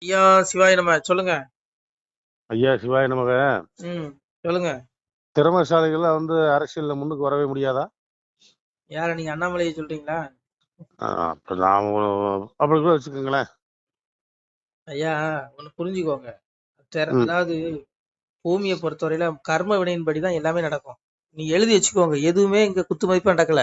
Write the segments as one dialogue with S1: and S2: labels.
S1: ஐயா சிவாய நம்ம சொல்லுங்க.
S2: ஐயா சிவாய நமக.
S1: ம். சொல்லுங்க.
S2: திறமைசாலிகள்லாம் அரசியல்ல முன்னுக்கு வரவே முடியாதா?
S1: யார நீங்க அண்ணாமலையை சொல்றீங்களா?
S2: அப்ப நான் அப்படி கூட வச்சுக்கோங்களேன்.
S1: ஐயா ஒண்ணு புரிஞ்சுக்கோங்க.
S2: ம்,
S1: அதாவது பூமியை பொறுத்தவரையில கர்ம வினையின்படி தான் எல்லாமே நடக்கும். நீ எழுதி வச்சுக்கோங்க. எதுவுமே இங்க குத்து மதிப்பா நடக்கல.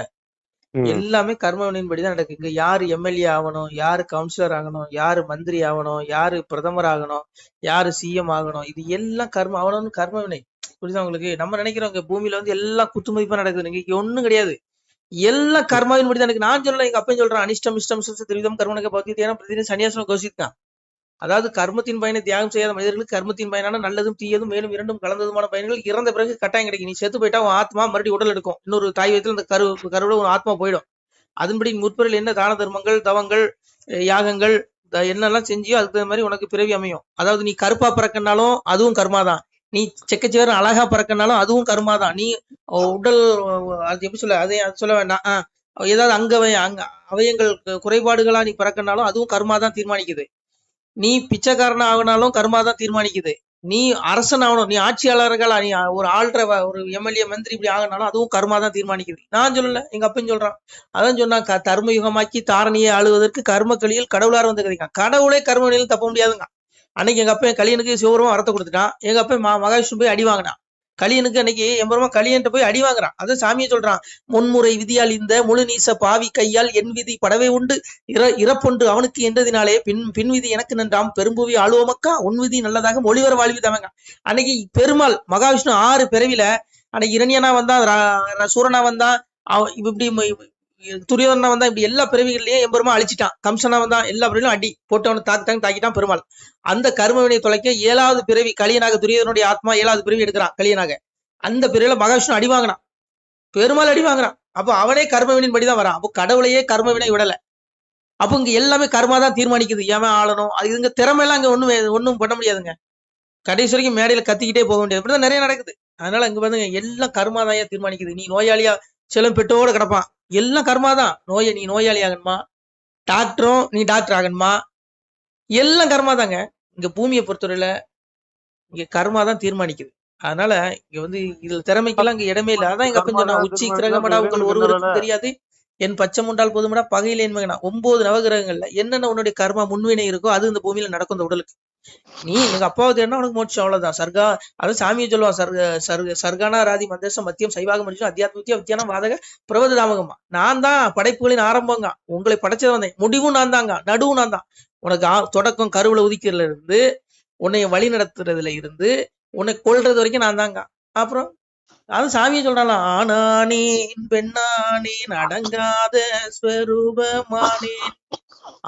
S2: ம்.
S1: எல்லாமே கர்ம வினையின்படி தான் நடக்கு. இங்க யாரு எம்எல்ஏ ஆகணும், யாரு கவுன்சிலர் ஆகணும், யாரு மந்திரி ஆகணும், யாரு பிரதமர் ஆகணும், யாரு சிஎம் ஆகணும், இது எல்லாம் கர்ம அவனவனு கர்ம வினை. புரியுதா உங்களுக்கு? நம்ம நினைக்கிறோம் இங்க பூமியில எல்லாம் குத்து மதிப்பா நடக்குது. இங்க ஒண்ணும் கிடையாது. எல்லாம் கர்மாவின் படி தான் எனக்கு நான் சொல்லல. எங்க அப்பயும் சொல்றான், அனிஷ்டம் இஷ்டம் திருவிதம் கர்மனுக்கு பகுதி பிரதிதினம் சன்னியாசனம் கோஷித்தான். அதாவது கர்மத்தின் பயனை தியாகம் செய்யாத மனிதர்களுக்கு கர்மத்தின் பயனான நல்லதும் தீயதும் மேலும் இரண்டும் கலந்ததுமான பயன்கள் இறந்த பிறகு கட்டாயம் கிடைக்கும். நீ செத்து போயிட்டா உன் ஆத்மா மறுபடியும் உடல் எடுக்கும். இன்னொரு தாய் வயத்துல இந்த கருவில உன் ஆத்மா போயிடும். அதன்படி முற்பிறல் என்ன தான தர்மங்கள் தவங்கள் யாகங்கள் என்னெல்லாம் செஞ்சியோ அதுக்கு தகுந்த மாதிரி உனக்கு பிறவி அமையும். அதாவது நீ கருப்பா பிறக்கனாலும் அதுவும் கர்மாதான். நீ செக்கச்சேர அழகா பிறக்கனாலும் அதுவும் கர்மாதான். நீ உடல் அது எப்படி சொல்ல அதை சொல்ல வேண்டாம். ஏதாவது அங்க அவயங்கள் குறைபாடுகளா நீ பிறக்கனாலும் அதுவும் கர்மா தான் தீர்மானிக்குது. நீ பிச்சைக்காரன் ஆகினாலும் கர்மா தான் தீர்மானிக்குது. நீ அரசன் ஆகணும், நீ ஆட்சியாளர்களா, நீ ஒரு ஆள்ற ஒரு எம்எல்ஏ மந்திரி இப்படி ஆகினாலும் அதுவும் கர்மா தான் தீர்மானிக்குது. நான் சொல்லல, எங்க அப்பன் சொல்றான். அதான் சொன்னான், தர்ம யுகமாக்கி தாரணியை ஆளுவதற்கு கர்ம கலியில் கடவுளார் வந்து கதைக்கான். கடவுளே கர்ம வழியில் தப்ப முடியாதுங்க. அன்னைக்கு எங்க அப்பன் கலியனுக்கு சிவபெருமா வரத்தை கொடுத்துட்டான். எங்க அப்பன் மகாவிஷ்ணு போய் அடி வாங்கினான். கலியனுக்கு அன்னைக்கு எம்பெருமா கலியன்ட்ட போய் அடி வாங்குறான். அதான் சாமியை சொல்றான், முன்முறை விதியால் இந்த முழு நீச பாவி கையால் என் விதி படவே உண்டு இறப்பொன்று அவனுக்கு என்றதினாலே பின்விதி எனக்கு நன்றாம் பெரும்புவி ஆளுவமக்கா உன் விதி நல்லதாக மொழிவர வாழ்விதவங்க. அன்னைக்கு பெருமாள் மகாவிஷ்ணு 6 பிறவில அன்னைக்கு இரணியனா வந்தான், சூரனா வந்தான், இப்படி துரியோதனா வந்தா, இப்படி எல்லா பிறவிகள்லயும் எம்பெருமா அழிச்சிட்டான். கம்சனா வந்தான், எல்லா பிறவிலும் அடி போட்டு அவனை தாக்கிட்டான் பெருமாள். அந்த கர்மவினை தொலைக்க 7வது பிறவி கலியனாக துரியோதனுடைய ஆத்மா 7வது பிறவி எடுக்கிறான் கலியனாக. அந்த பிறவில மகாவிஷ்ணு அடி வாங்கினான், பெருமாள் அடி வாங்குறான். அப்போ அவனே கர்மவினின் படிதான் வரான். அப்போ கடவுளையே கர்மவினை விடல. அப்போ இங்க எல்லாமே கர்மா தான் தீர்மானிக்குது. ஏன் ஆளணும், அது இங்க திறமை எல்லாம் அங்க ஒண்ணும் பண்ண முடியாதுங்க. கடைசி வரைக்கும் மேடையில கத்திக்கிட்டே போக முடியாது. இப்படிதான் நிறைய நடக்குது. அதனால இங்க பாருங்க, எல்லாம் கர்மா தான் தீர்மானிக்குது. நீ நோயாளியா சிலம் பெட்டோட கிடப்பான், எல்லாம் கர்மா தான். நீ நோயாளி ஆகணுமா, டாக்டரும் நீ டாக்டர் ஆகணுமா, எல்லாம் கர்மா தாங்க. இங்க பூமியை பொறுத்தவரையில இங்க கர்மா தான் தீர்மானிக்குது. அதனால இங்க இதுல திறமைக்கெல்லாம் இங்க இடமே இல்லை. அதான் எங்க அப்பன் சொன்னா,
S2: கர்மாதான்
S1: உச்சி
S2: தீர்மானிக்குதா
S1: கிரகமடா
S2: அப்ப
S1: உங்கள்
S2: இறைவனுக்கு என்ன வேலை?
S1: ஒருவருக்கும் தெரியாது, என் பச்சை முண்டால் போதுமடா பகையில என் மகனா. 9 நவகிரகங்கள்ல என்னென்ன உன்னுடைய கர்மா முன்வினை இருக்கோ அது இந்த பூமியில நடக்கும். இந்த உடலுக்கு நீ எங்க அப்பாவை தேடினா உனக்கு மோட்சம், அவ்வளவுதான். சர்கா அதான் சாமியை சொல்லுவான், சர்கானா ராதி மந்தேசம் மத்தியம் சைவாக மனுஷன் அத்தியாத்மித்தியம் வித்தியானம் வாதக பிரபத தாமகமா. நான் தான் படைப்புகளின் ஆரம்பங்க, உங்களை படைச்சது வந்தேன், முடிவும் நான் தாங்க, நடுவும் நான் தான். உனக்கு தொடக்கம் கருவுல உதிக்கிறதுல இருந்து உன்னை வழி நடத்துறதுல இருந்து உன்னை கொல்றது வரைக்கும் நான் தாங்க. அப்புறம் அது சாமியை சொல்றான், ஆனானேன் பெண்ணானேன் அடங்காத ஸ்வரூபமானேன்.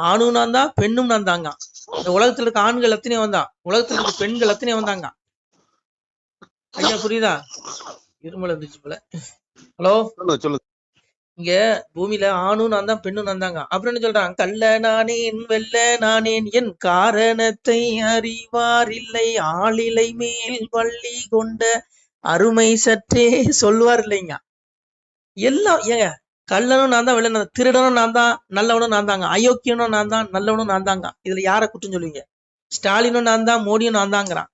S1: ஆணும் நான் தான், பெண்ணும் நான் தாங்க. இந்த உலகத்துல இருக்க ஆண்கள் எத்தனையோ வந்தான், உலகத்துல இருக்க பெண்கள் எத்தனையோ வந்தாங்க. ஐயா புரியுதா? இருமல் இருந்துச்சு போல. ஹலோ,
S2: சொல்லுங்க.
S1: இங்க பூமியில ஆணும் நான் தான், பெண்ணும் நான் தாங்க. அப்புறம் என்ன சொல்றான், கள்ள நானேன் வெல்ல நானேன் என் காரணத்தை அறிவார் இல்லை ஆளிலை மேல் வள்ளி கொண்ட அருமை சற்றே சொல்வார் இல்லைங்க. எல்லாம் ஏங்க, கள்ளனும் நான் தான், வெள்ளனும் திருடனும் நான் தான், நல்லவனும் நான் தாங்க, அயோக்கியனும் நான் தான், நல்லவனும் நான் தாங்க. இதுல யாரை குற்றம் சொல்லுவீங்க? ஸ்டாலினும் நான் தான், மோடியும் நான் தாங்கிறான்,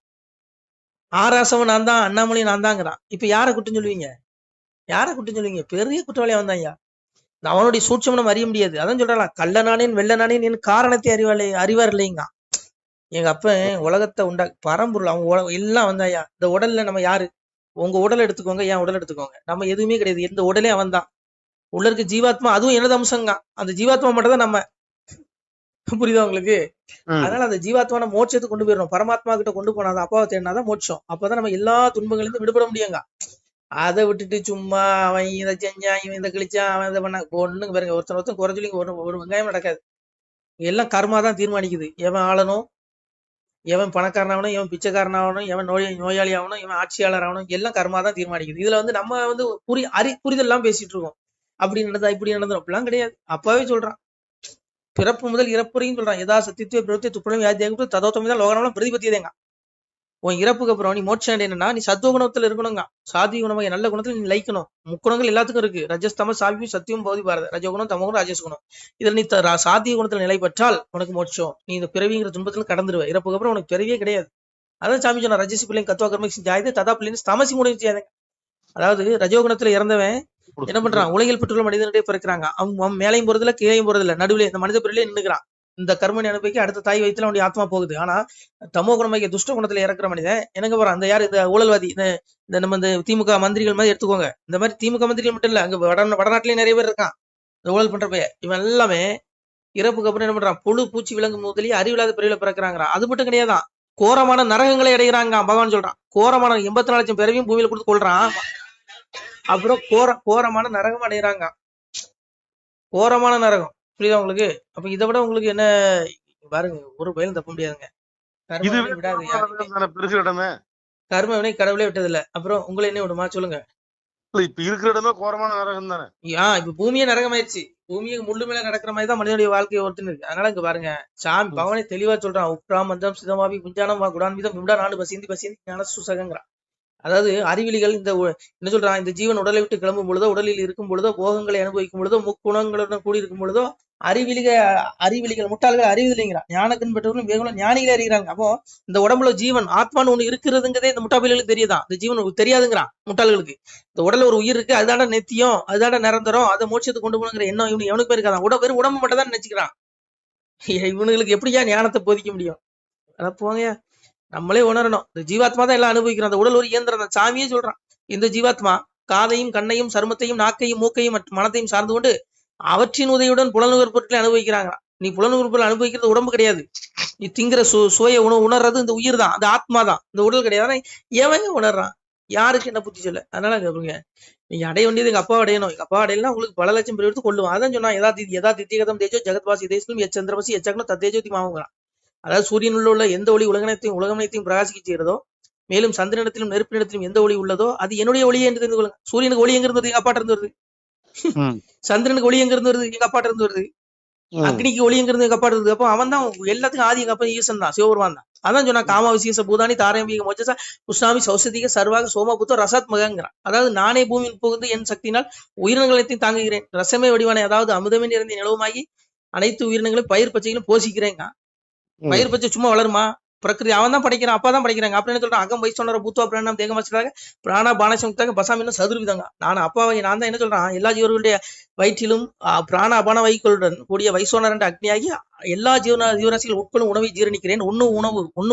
S1: ஆராசவும் நான் தான், அண்ணாமலையும் நான் தாங்கிறான். இப்ப யாரை குற்றம் சொல்லுவீங்க? யாரை குற்றம் சொல்லுவீங்க? பெரிய குற்றவாளியா வந்தான் ஐயா. அவனுடைய சூட்சம் நம்ம அறிய முடியாது. அதான் சொல்றான், கள்ள நானேன் வெள்ள நானேன் என் காரணத்தை அறிவார் இல்லைங்க. எங்க அப்ப உலகத்தை பரம்பொருள் அவன் எல்லாம் வந்தாயா. இந்த உடல்ல நம்ம யாரு? உங்க உடல் எடுத்துக்கோங்க, என் உடல் எடுத்துக்கோங்க, நம்ம எதுவுமே கிடையாது. எந்த உடலே அவன் தான். உள்ள இருக்க ஜீவாத்மா அதுவும் எனது அம்சங்க. அந்த ஜீவாத்மா மட்டும் தான் நம்ம. புரியுதா உங்களுக்கு? அதனால அந்த ஜீவாத்மான மோட்சத்துக்கு கொண்டு போயிடணும். பரமாத்மா கிட்ட கொண்டு போனாதான், அப்பாவை தேடினாதான் மோட்சம். அப்பதான் நம்ம எல்லா துன்பங்களிலிருந்து விடுபட முடியுங்க. அதை விட்டுட்டு சும்மா அவன் இதை செஞ்சான், இவன் இதை கிழிச்சான், அவன் இதை பண்ண ஒண்ணுங்க பாருங்க. ஒருத்தன் குறை சொல்லி ஒரு வெங்காயம் நடக்காது. எல்லாம் கர்மா தான் தீர்மானிக்குது. எவன் ஆளணும், எவன் பணக்காரனாகணும், எவன் பிச்சைக்காரனாகணும், எவன் நோயாளி ஆகணும், எவன் ஆட்சியாளர் ஆகணும், எல்லாம் கர்மா தான் தீர்மானிக்குது. இதுல நம்ம புரிதல் எல்லாம் பேசிட்டு இருக்கோம். அப்படி நடந்தா இப்படி நடந்தோம், அப்படிலாம் கிடையாது. அப்பாவே சொல்றான், பிறப்பு முதல் இறப்புறையும் சொல்றான். எதா சத்தியத்துவ பிரவர்த்தி துப்புரம் வியாதியாக ததோத்தமிதான் லோகநாமம் பிரதிபத்தியதேங்க. உன் இறப்புக்கு அப்புறம் நீ மோட்சம் அடையணும்னா நீ சத்துவ குணத்துல இருக்கணுங்க. சாதி குணமாக நல்ல குணத்துல நீ லைக்கணும். முக்குணங்கள் எல்லாத்துக்கும் இருக்கு. ரஜஸ்தம சால்வி சத்தியம் போதி பாரத. ரஜகுணம் தமகுணம் ராஜஸ் குணம். இதுல நீ சாதிய குணத்துல நிலை பெற்றால் உனக்கு மோட்சம். நீ இந்த பிறவிங்கிற துன்பத்துல கடந்துருவ. இறப்புக்கு அப்புறம் உனக்கு பிறவியே கிடையாது. அதான் சாமி சொன்னா, ரஜசி பிள்ளைங்க கத்துவா கர்ம ஜாயுது ததா பிள்ளைங்க தமசி மூட செய்யாதுங்க. அதாவது ரஜோகுணத்துல இறந்தவன் என்ன பண்றான், உலகில் பெற்றுள்ள மனிதனுடைய பிறக்கிறாங்க. அவன் மேலையும் போறதில்ல கீழையும் போறதில்ல, நடுவில் இந்த மனித பிறவிலே நின்னுக்கிறான். இந்த கர்மனை அனுபவிக்க அடுத்த தாய் வயிற்றுல அவனுடைய ஆத்மா போகுது. ஆனா தமோ குணமாகிய துஷ்ட குணத்துல இறக்குற மனிதன் என்னங்க போறான், அந்த யாரு இந்த ஊழல்வாதி, இந்த நம்ம இந்த திமுக மந்திரிகள் மாதிரி எடுத்துக்கோங்க. இந்த மாதிரி திமுக மந்திரிகள் மட்டும் இல்ல, அங்க வடநாட்டிலேயே நிறைய பேர் இருக்கான் இந்த ஊழல் பண்ற பையன். இவன் எல்லாமே இறப்புக்கு அப்புறம் என்ன பண்றான், புழு பூச்சி விலங்கு முதலியே அறிவில்லாத பிறவில பிறக்கிறாங்க. அது மட்டும் கிடையாதான், கோரமான நரகங்களை அடைகிறாங்க. பகவான் சொல்றான், கோரமான 84 லட்சம் பிறவியும் பூமியில கொடுத்து கொள்றான். அப்புறம் கோரமான நரகம் அடைகிறாங்க. கோரமான நரகம், புரியுதா உங்களுக்கு? அப்ப இதை விட உங்களுக்கு என்ன பாருங்க, ஒரு பயிலும் தப்ப முடியாதுங்க. கர்மவினை விடாது யாருமே. கர்ம வினை கடவுளே விட்டதில்ல. அப்புறம் உங்களை என்ன விடுமா சொல்லுங்க?
S2: இப்ப இருக்கிற இடமே கோரமான நரகம் தானே.
S1: இப்ப பூமியே நரகமாயிருச்சு. பூமியை முள்ளு மேல நடக்கிற மாதிரி தான் மனிதனுடைய வாழ்க்கையை ஒருத்தன் இருக்கு. அதனால இங்க பாருங்க, சாமி பகவானே தெளிவா சொல்றான், உக்ரா மந்தம் சிதமாவி குஞ்சானம் குடான் மீதம் விடா நாடு பசிந்தி பசிந்தி ஞான சுசகங்கிறான். அதாவது அறிவிலிகள் இந்த என்ன சொல்றான், இந்த ஜீவன் உடலை விட்டு கிளம்பும் பொழுதோ, உடலில் இருக்கும் பொழுதோ, போகங்களை அனுபவிக்கும் பொழுதோ, முக்குணங்களுடன் கூடி இருக்கும் பொழுதோ அறிவிலிகள் முட்டாள்கள் அறிவில்லைங்கிறான். ஞானக்கண் பெற்றவர்களும் வேகங்களும் ஞானிகளே அறிகிறாங்க. அப்போ இந்த உடம்புல ஜீவன் ஆத்மான்னு ஒண்ணு இருக்கிறதுங்கிறதே இந்த முட்டாள்களுக்கு தெரியுதான். இந்த ஜீவன் தெரியாதுங்கிறான் முட்டாள்களுக்கு. இந்த உடல்ல ஒரு உயிர் இருக்கு, அதுதான நெத்தியம், அதுதான நிரந்தரம், அதை மோட்சத்துக்கு கொண்டு போகணுங்கிற எண்ணம் எவனுக்கு இருக்காதான். வெறும் உடம்பு மட்டும் தான் நினைச்சுக்கிறான். இவனுங்களுக்கு எப்படியா ஞானத்தை போதிக்க முடியும்? அத போங்க, நம்மளே உணரணும். இந்த ஜீவாத்மா தான் எல்லாம் அனுபவிக்கிறோம். அந்த உடல் ஒரு இயந்திரம் தான். சாமியே சொல்றான், இந்த ஜீவாத்மா காதையும் கண்ணையும் சருமத்தையும் நாக்கையும் மூக்கையும் மனத்தையும் சார்ந்து கொண்டு அவற்றின் உதவியுடன் புலனுகர் பொருட்களை அனுபவிக்கிறாங்க. நீ புலனுகர் பொருள் அனுபவிக்கிறது உடம்பு கிடையாது. நீ திங்கிற சுய உணவு உணர்றது இந்த உயிர் தான், அந்த ஆத்மா தான், இந்த உடல் கிடையாது. எவங்க உணர்றான்? யாருக்கு என்ன புத்தி சொல்ல? அதனால கேளுங்க, நீங்க அடைய வேண்டியது எங்க அப்பா அடையணும். எங்க அப்பா அடையலாம் உங்களுக்கு பல லட்சம் பேர் எடுத்து கொள்ளுவான். அதான் சொன்னா, எதா தித்திகதம் தேஜோ ஜெகத்வாசி தேசம் எச்சந்திரவாசி எச்சக்னோ தத்தேஜோதி மாவுங்கிறான். அதாவது சூரியனுள்ள உள்ள எந்த ஒளி உலகனைத்தையும் பிரகாசிக்க செய்யறதோ, மேலும் சந்திரனிடத்திலும் நெருப்பினிடத்திலும் எந்த ஒளி உள்ளதோ அது என்னுடைய ஒளியே என்று தெரிந்து கொள்ளுங்க. சூரியனுக்கு ஒளி எங்க இருந்தது? எங்க அப்பாட்ட இருந்து வருது. சந்திரனுக்கு ஒளி எங்க இருந்து வருது? எங்க அப்பாட்ட இருந்து வருது. அக்னிக்கு ஒளி எங்க இருந்து? எங்க அப்பாட்ட இருந்து. அப்போ அவன் தான் எல்லாத்துக்கும் ஆதி. எங்க அப்பா ஈசன் தான், சிவபெருமான் தான். அதான் சொன்னா, காமா விசேஷ பூதானி தாரம்பிக மோச்சசா குஷ்ணாமி சௌசதிக சர்வாக சோமபுத்தோ ரசாத்மகங்கிறான். அதாவது நானே பூமியில் புகுந்து என் சக்தியினால் உயிரினங்களையும் தாங்குகிறேன். ரசமே வடிவானே, அதாவது அமுதமே நிறைந்த நிலவுமாகி அனைத்து உயிரினங்களையும் பயிர் பச்சைகளும் போஷிக்கிறேங்க. பயிர் பச்சை சும்மா வளருமா? பிரகிருதி அவன் தான் படைக்கிறான், அப்பா தான் படைக்கிறாங்க. அப்புறம் என்ன சொல்றான், அகம் வைசோனர பூத்துவா பிராணம் தேகம் வச்சுட்டாங்க பிராணா பானசமுக்தாக பசாமின்னு சதுர்விதாங்க. நான் அப்பாவை நான் தான் என்ன சொல்றான், எல்லா ஜீவர்களுடைய வயிற்றிலும் பிராண அபான வைகளுடன் கூடிய வைசோனர் என்ற அக்னியாகி எல்லா ஜீவராசிகள் உட்கொள்ளும் உணவை ஜீரணிக்கிறேன். ஒன்னும்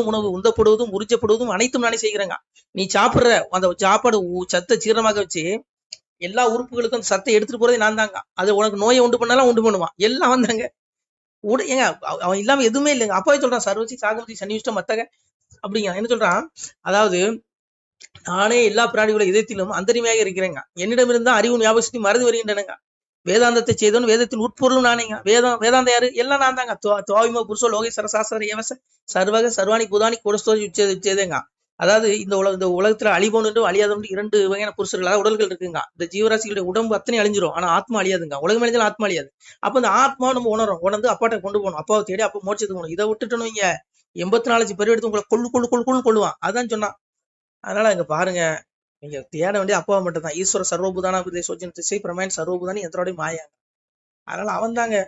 S1: உணவு உந்தப்படுவதும் உறிஞ்சப்படுவதும் அனைத்தும் நானே செய்கிறேங்க. நீ சாப்பிடுற அந்த சாப்பாடு சத்தை ஜீரணமாக வச்சு எல்லா உறுப்புகளுக்கும் அந்த சத்தை எடுத்துட்டு போறதே நான் தாங்க. அது உனக்கு நோயை உண்டு பண்ணாலும் உண்டு பண்ணுவான். எல்லாம் வந்தாங்க ஏங்க, அவன் இல்லாம எதுவுமே இல்லைங்க. அப்பாவே சொல்றான், சர்வசி சாகமதி சன்னிவிஷ்டம் மத்தக அப்படிங்க. என்ன சொல்றான், அதாவது நானே எல்லா பிராணிகளோட இதயத்திலும் அந்தரிமையாக இருக்கிறேங்க. என்னிடம் இருந்தா அறிவும் ஞாபகத்தையும் மறந்து வருகின்றனங்க. வேதாந்தத்தை செய்தவன் வேதத்தின் உட்பொருளும் நானேங்க. வேதாந்த யாரு? எல்லாம் நான் தாங்க. துவாவிமோ புருஷோ லோகை சரசாஸ்திர ஏவச சர்வக சர்வாணி புதானி கூடஸ்தோதி உச்சேதேங்க. அதாவது இந்த உலகத்துல அழிவோன்னு அழியாதவன் 2 வகையான புருஷர்கள், அதாவது உடல்கள் இருக்குங்க. இந்த ஜீவராசிகளுடைய உடம்பு அத்தனை அழிஞ்சிரும், ஆனா ஆத்மா அழியாதுங்க. உலகம் அழிஞ்சாலும் ஆத்மா அழியாது. அப்ப இந்த ஆத்மா நம்ம உணர்ந்து அப்பாட்ட கொண்டு போகணும். அப்பாவை தேடி அப்ப மோட்சத்துக்கு போகணும். இதை விட்டுட்டோம் இங்க 84 பேர் எடுத்து உங்களை கொள்ளுவான். அதான் சொன்னான். அதனால இங்க பாருங்க, நீங்க தேட வேண்டிய அப்பாவை மட்டும் தான். ஈஸ்வர சர்வபூதானா சோஜன திசை பிரமாயன் சர்வபூதானி எந்தோடைய மாயா. அதனால அவன் தாங்க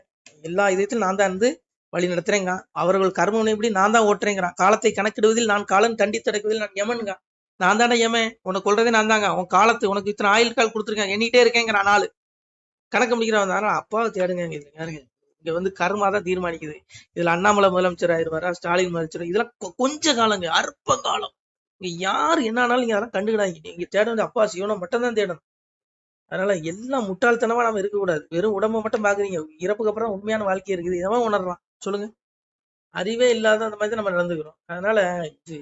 S1: எல்லா இதயத்திலும் நான் தான் இருந்து வழி நடத்துறேங்க. அவர்கள் கர்மனை இப்படி நான் தான் ஓட்டுறேங்கிறான். காலத்தை கணக்கிடுவதில் நான் காலன், தண்டித்தடைக்குவதில் நான் யமனுங்க. நான் தானே யமன், உனக்கு கொள்றதே நான் தாங்க. உன் காலத்து உனக்கு இத்தனை ஆயுள் கால் கொடுத்துருக்கேன், எண்ணிட்டே இருக்கேங்கிறான். நாலு கணக்கு முடிக்கிறவன். அதனால அப்பாவை தேடுங்க. இங்க கர்மா தான் தீர்மானிக்குது. இதுல அண்ணாமலை முதலமைச்சர் ஆயிடுவாரா, ஸ்டாலின் முதலமைச்சர், இதெல்லாம் கொஞ்ச காலங்க, அற்ப காலம். இங்க யாரு என்ன ஆனாலும் நீங்க அதெல்லாம் கண்டுக்கிடாங்க. நீங்க தேட வேண்டிய அப்பா சிவனை மட்டும் தான் தேடணும். அதனால எல்லாம் முட்டாள்தனமா நம்ம இருக்கக்கூடாது. வெறும் உடம்ப மட்டும் பாக்குறீங்க. இறப்புக்கு அப்புறம் உண்மையான வாழ்க்கை இருக்குது. இதெல்லாம் உணர்றான் சொல்லுங்க. அறிவே இல்லாத அந்த மாதிரி நம்ம நடந்துக்கிறோம். அதனால இது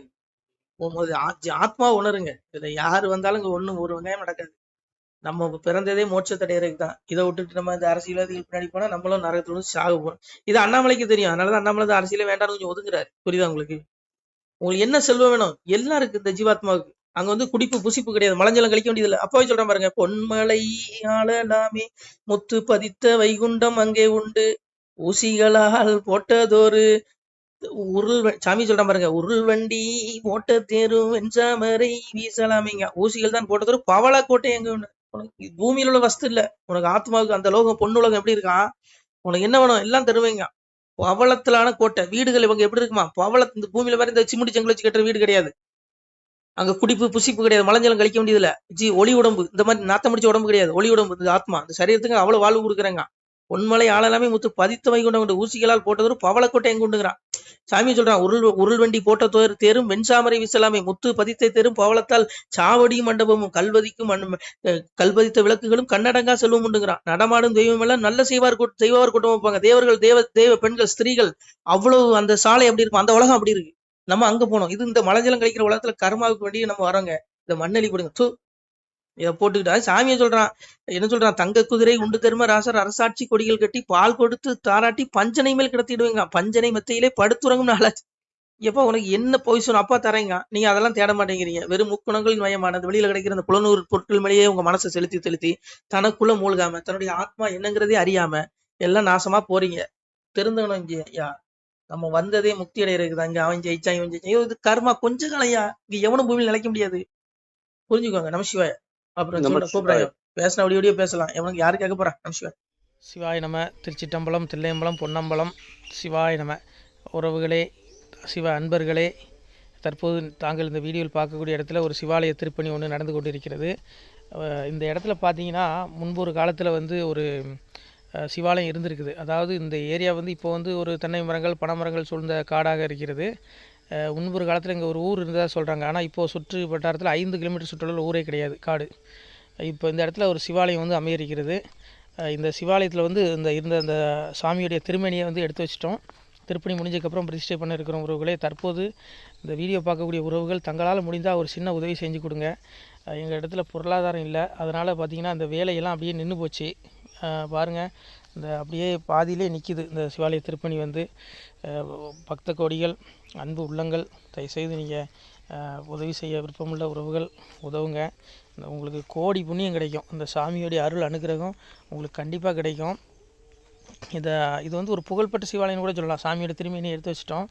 S1: ஆத்மா உணருங்க. இதுல யாரு வந்தாலும் இங்க ஒரு வெங்காயம் நடக்காது. நம்ம பிறந்ததே மோட்சத்தடையறதுக்கு தான். இதை விட்டுட்டு நம்ம இந்த அரசியல்வாதிகள் பின்னாடி போனா நம்மளும் நரகத்தோடு சாக போறோம். இது அண்ணாமலைக்கு தெரியும். அதனாலதான் அண்ணாமலை அரசியலே வேண்டாம்னு கொஞ்சம் ஒதுங்குறாரு. புரியுதா உங்களுக்கு? உங்களுக்கு என்ன செல்வம் வேணும்? எல்லாம் இருக்கு இந்த ஜீவாத்மாவுக்கு. அங்க குடிப்பு புசிப்பு கிடையாது, மலஞ்சலம் கழிக்க வேண்டியது இல்லை. அப்பாவே சொல்றேன் பாருங்க, பொன்மலை ஆளலாமே முத்து பதித்த வைகுண்டம் அங்கே உண்டு ஊசிகளால் போட்டதொரு சாமி சொல்றான் பாருங்க, உருள் வண்டி ஓட்ட தேரும் வெஞ்சாமரை வீசலாமேங்க. ஊசிகள் தான் போட்ட தேரும் பவளக்கோட்டை எங்க உண்டு? உனக்கு பூமியில உள்ள வஸ்து இல்ல, உனக்கு ஆத்மாவுக்கு அந்த லோகம் பொண்ணுலகம் எப்படி இருக்கான், உனக்கு என்ன வேணும் எல்லாம் தருவீங்க. பவளத்திலான கோட்டை வீடுகள் இவங்க எப்படி இருக்குமா, பவளத்து இந்த பூமியில வேற இந்த சிமுடி செங்கல் வச்சு கட்டுற வீடு கிடையாது. அங்க குடிப்பு புசிப்பு கிடையாது, மலஞ்சலம் கழிக்க வேண்டியதுல ஒளி உடம்பு, இந்த மாதிரி நாத்தம் முடிச்ச உடம்பு கிடையாது, ஒளி உடம்பு. இந்த ஆத்மா இந்த சரீரத்துக்கு அவ்வளவு வாழ்வு கொடுக்குறாங்க. பொன்மலை ஆளலாமே முத்து பதித்த வைகுண்ட ஊசிகளால் போட்டதொரு பவளக்கோட்டை எங்க உண்டுங்கிறான். சாமி சொல்றான், உருள் வண்டி போட்ட தேரும் வெண்சாமரை வீசலாமே, முத்து பதித்த தேரும் பவளத்தால் சாவடியும் மண்டபமும் கல்வதித்த விளக்குகளும் கண்ணடங்கா செல்வம் உண்டுங்கிறான். நடமாடும் தெய்வம் எல்லாம் நல்ல செய்வார் கூட்டம் வைப்பாங்க. தேவர்கள் தேவ பெண்கள் ஸ்திரீகள் அவ்வளவு. அந்த சாலை அப்படி இருக்கும், அந்த உலகம் அப்படி இருக்கு. நம்ம அங்க போனோம். இது இந்த மலஜலம் கழிக்கிற உலகத்துல கர்மாவுக்கு வேண்டிய நம்ம வரோங்க. இந்த மண்ணெளி போடுங்க இதை போட்டுக்கிட்டா சாமியை சொல்றான். என்ன சொல்றான், தங்க குதிரை உண்டு தரும ராசர் அரசாட்சி கொடிகள் கட்டி பால் கொடுத்து தாராட்டி பஞ்சனை மேல் கிடத்திடுவேங்க. பஞ்சனை மெத்தையிலே படுத்துறங்கும் நாளாச்சு. எப்ப உனக்கு என்ன பொய்சன் அப்பா தரேங்க, நீங்க அதெல்லாம் தேட மாட்டேங்கிறீங்க. வெறும் முக்குணங்களின் மயமானது வெளியில கிடைக்கிற அந்த புலனூர் பொருட்கள் மேலேயே உங்க மனசை செலுத்தி தனக்குள்ள மூழ்காம தன்னுடைய ஆத்மா என்னங்கிறதே அறியாம எல்லாம் நாசமா போறீங்க. தெரிந்துக்கணும். இங்க ஐயா நம்ம வந்ததே முக்தி அடையிறதுக்கு தாங்க. அவன் ஜெயிச்சான் இவன் ஜெயிச்சான், இது கர்மா. கொஞ்ச காலையா இங்க எவனும் பூமியில் நிலைக்க முடியாது. புரிஞ்சுக்கோங்க. நமசிவாய. அப்புறம் சொல்ற கூப்பிடாங்க, பேசின அப்படியே பேசலாம். எவனுக்கு யாரு கேட்க போறான். நமசிவாய. சிவாய நம. திருச்சிட்டம்பலம், தில்லையம்பலம், பொன்னம்பலம். சிவாய நம. உறவுகளே, சிவ அன்பர்களே, தற்போது தாங்கள் இந்த வீடியோவில் பார்க்கக்கூடிய இடத்துல ஒரு சிவாலய திருப்பணி ஒன்று நடந்து கொண்டிருக்கிறது. இந்த இடத்துல பார்த்தீங்கன்னா முன்பு ஒரு காலத்தில் ஒரு சிவாலயம் இருந்திருக்குது. அதாவது இந்த ஏரியா இப்போ ஒரு தென்னை மரங்கள் பனை மரங்கள் சூழ்ந்த காடாக இருக்கிறது. முன்பொரு காலத்தில் இங்கே ஒரு ஊர் இருந்ததாக சொல்கிறாங்க. ஆனால் இப்போது சுற்று வட்டாரத்தில் 5 கிலோமீட்டர் சுற்றுலா ஊரே கிடையாது, காடு. இப்போ இந்த இடத்துல ஒரு சிவாலயம் அமையிருக்கிறது. இந்த சிவாலயத்தில் இருந்த அந்த சாமியுடைய திருமணியை எடுத்து வச்சிட்டோம். திருப்பணி முடிஞ்சதுக்கப்புறம் பிரதிஷ்டை பண்ண இருக்கிற உறவுகளே, தற்போது இந்த வீடியோ பார்க்கக்கூடிய உறவுகள் தங்களால் முடிந்தால் ஒரு சின்ன உதவி செஞ்சு கொடுங்க. எங்கள் இடத்துல பொருளாதாரம் இல்லை, அதனால் பார்த்திங்கன்னா அந்த வேலையெல்லாம் அப்படியே நின்று போச்சு. பாருங்கள், இந்த அப்படியே பாதியிலே நிற்கிது இந்த சிவாலய திருப்பணி. பக்த கோடிகள், அன்பு உள்ளங்கள், தயவுசெய்து நீங்கள் உதவி செய்ய விருப்பமுள்ள உறவுகள் உதவுங்க. உங்களுக்கு கோடி புண்ணியம் கிடைக்கும். இந்த சாமியோடைய அருள் அனுகிரகம் உங்களுக்கு கண்டிப்பாக கிடைக்கும். இது ஒரு புகழ்பெற்ற சிவாலயம் கூட சொல்லலாம். சாமியோட திருமணியை எடுத்து வச்சிட்டோம்.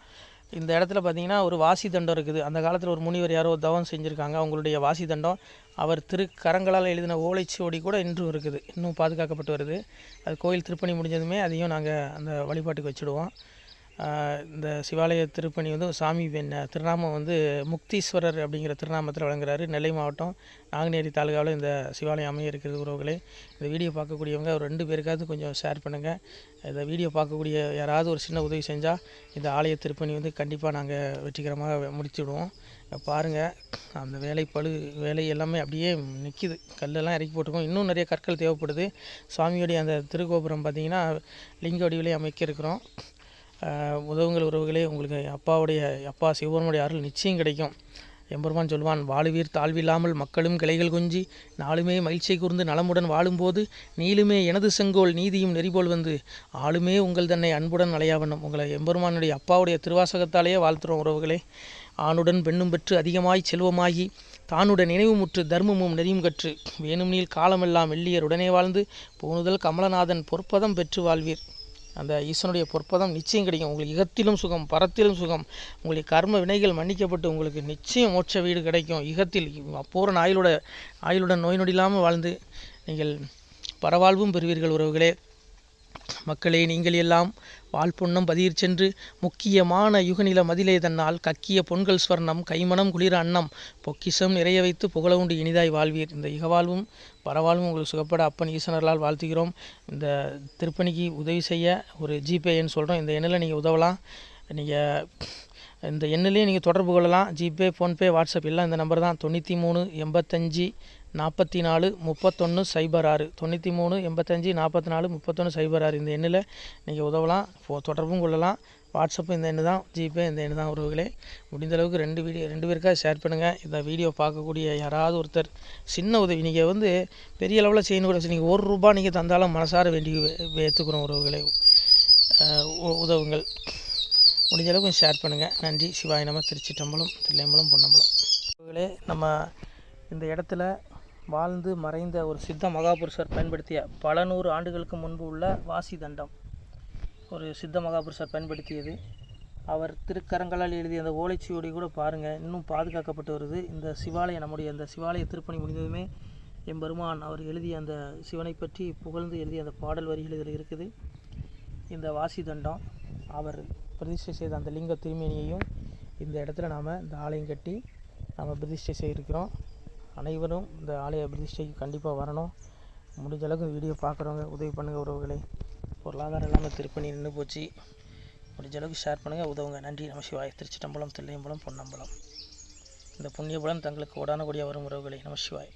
S1: இந்த இடத்துல பார்த்திங்கன்னா ஒரு வாசி தண்டம் இருக்குது. அந்த காலத்தில் ஒரு முனிவர் யாரோ தவம் செஞ்சுருக்காங்க. அவங்களுடைய வாசி தண்டம் அவர் திருக்கரங்களால் எழுதின ஓலைச்சுவடி கூட இன்றும் இருக்குது, இன்னும் பாதுகாக்கப்பட்டு வருது. அது கோயில் திருப்பணி முடிஞ்சதுமே அதையும் நாங்கள் அந்த வழிபாட்டுக்கு வச்சுடுவோம். இந்த சிவாலய திருப்பணி சாமி திருநாமம் முக்தீஸ்வரர் அப்படிங்கிற திருநாமத்தில் வழங்குறாரு. நெல்லை மாவட்டம் நாங்குநேரி தாலுகாவில் இந்த சிவாலயம் அமைய இருக்கிறது. உறவுகளே, இந்த வீடியோ பார்க்கக்கூடியவங்க ஒரு 2 பேருக்காவது கொஞ்சம் ஷேர் பண்ணுங்கள். இந்த வீடியோ பார்க்கக்கூடிய யாராவது ஒரு சின்ன உதவி செஞ்சால் இந்த ஆலய திருப்பணி கண்டிப்பாக நாங்கள் வெற்றிகரமாக முடிச்சுடுவோம். பாருங்கள், அந்த வேலை எல்லாமே அப்படியே நிற்கிது. கல்லெல்லாம் இறக்கி போட்டிருக்கோம். இன்னும் நிறைய கற்கள் தேவைப்படுது. சுவாமியோடைய அந்த திருக்கோபுரம் பார்த்திங்கன்னா லிங்க வடிவிலே அமைக்க இருக்கிறோம். உதவுங்கள் உறவுகளே. உங்களுக்கு அப்பா சிவபெருமானுடைய அருள் நிச்சயம் கிடைக்கும். எம்பெருமான் சொல்வான், வாழுவீர் தாழ்வில்லாமல் மக்களும் கிளைகள் கொஞ்சி நாளுமே மகிழ்ச்சியை கூர்ந்து நலமுடன் வாழும்போது நீளுமே எனது செங்கோல் நீதியும் நெறிபோல் ஆளுமே உங்கள் தன்னை அன்புடன் அலையாவண்ணம். உங்களை எம்பெருமானுடைய அப்பாவுடைய திருவாசகத்தாலேயே வாழ்த்துறோம் உறவுகளே. ஆணுடன் பெண்ணும் பெற்று அதிகமாய் செல்வமாகி தானுடன் நினைவுமுற்று தர்மமும் நெறியும் கற்று வேணும் நீள் காலமெல்லாம் வெள்ளியர் உடனே வாழ்ந்து போனுதல் கமலநாதன் பொற்பதம் பெற்று வாழ்வீர். அந்த ஈசனுடைய பொற்பதம் நிச்சயம் கிடைக்கும். உங்களுக்கு இகத்திலும் சுகம், பரத்திலும் சுகம். உங்களுடைய கர்ம வினைகள் மன்னிக்கப்பட்டு உங்களுக்கு நிச்சயம் மோட்ச வீடு கிடைக்கும். இகத்தில் பூரண ஆயுளுடன் நோய் நொடி இல்லாமல் வாழ்ந்து நீங்கள் பரவாழ்வும் பெறுவீர்கள் உறவுகளே. மக்களே, நீங்கள் எல்லாம் வாழ்பொன்னம் பதியிற் சென்று முக்கியமான யுகநில மதிலே தன்னால் கக்கிய பொன்கள் ஸ்வர்ணம் கைமணம் குளிர அன்னம் பொக்கிஷம் நிறைய வைத்து புகழ உண்டு இனிதாய் வாழ்வீர். இந்த இகவாழ்வும் பரவாழ்வும் உங்களுக்கு சுகப்பட அப்பன் ஈசனர்களால் வாழ்த்துகிறோம். இந்த திருப்பணிக்கு உதவி செய்ய ஒரு ஜிபே எண் சொல்கிறோம். இந்த எண்ணில் நீங்கள் உதவலாம். நீங்கள் இந்த எண்ணிலேயே நீங்கள் தொடர்பு கொள்ளலாம். ஜிபே, ஃபோன்பே, வாட்ஸ்அப் எல்லாம் இந்த நம்பர் தான். 93 85 44 31 06 93 85 44 31 06. இந்த எண்ணில் நீங்கள் உதவலாம், தொடர்பும் கொள்ளலாம். வாட்ஸ்அப்பு இந்த எண்ணு தான், ஜிபே இந்த எண்ணு தான் உறவுகளே. முடிந்தளவுக்கு 2 பேருக்காக ஷேர் பண்ணுங்கள். இந்த வீடியோ பார்க்கக்கூடிய யாராவது ஒருத்தர் சின்ன உதவி, நீங்கள் பெரிய அளவில் செய்யணும் கூட, நீங்கள் ₹1 நீங்கள் தந்தாலும் மனசார வேண்டி ஏற்றுக்கிறோம் உறவுகளே. உதவுங்கள். முடிஞ்ச அளவுக்கு கொஞ்சம் ஷேர் பண்ணுங்கள். நன்றி. சிவாய நம. திருச்சிட்டம்பலம், தில்லையம்பலம், பொன்னம்பலம். உறவுகளே, நம்ம இந்த இடத்துல வாழ்ந்து மறைந்த ஒரு சித்த மகாபுருஷர் பயன்படுத்திய பல 100 ஆண்டுகளுக்கு முன்பு உள்ள வாசி தண்டம் ஒரு சித்த மகாபுருஷர் பயன்படுத்தியது. அவர் திருக்கரங்களால் எழுதிய அந்த ஓலைச்சுவடி கூட பாருங்கள், இன்னும் பாதுகாக்கப்பட்டு வருது. இந்த சிவாலயம், நம்முடைய அந்த சிவாலய திருப்பணி முடிந்ததுமே எம்பெருமான் அவர் எழுதிய அந்த சிவனை பற்றி புகழ்ந்து எழுதிய அந்த பாடல் வரிகள் இதில் இருக்குது. இந்த வாசி தண்டம், அவர் பிரதிஷ்டை செய்த அந்த லிங்க திருமேனியையும் இந்த இடத்துல நாம் இந்த ஆலயம் கட்டி நாம் பிரதிஷ்டை செய்திருக்கிறோம். அனைவரும் இந்த ஆலய பிரதிஷ்டைக்கு கண்டிப்பாக வரணும். முடிஞ்ச அளவுக்கு வீடியோ பார்க்குறவங்க உதவி பண்ணுங்கள் உறவுகளை. பொருளாதாரம் இல்லாமல் திருப்பணி நின்று போச்சு. முடிஞ்ச அளவுக்கு ஷேர் பண்ணுங்கள், உதவுங்க. நன்றி. நம சிவாய. திருச்சிட்டம்பலம், தில்லையம்பலம், பொன்னம்பலம். இந்த புண்ணியபலம் தங்களுக்கு உடான கூடிய வரும் உறவுகளை. நம சிவாய.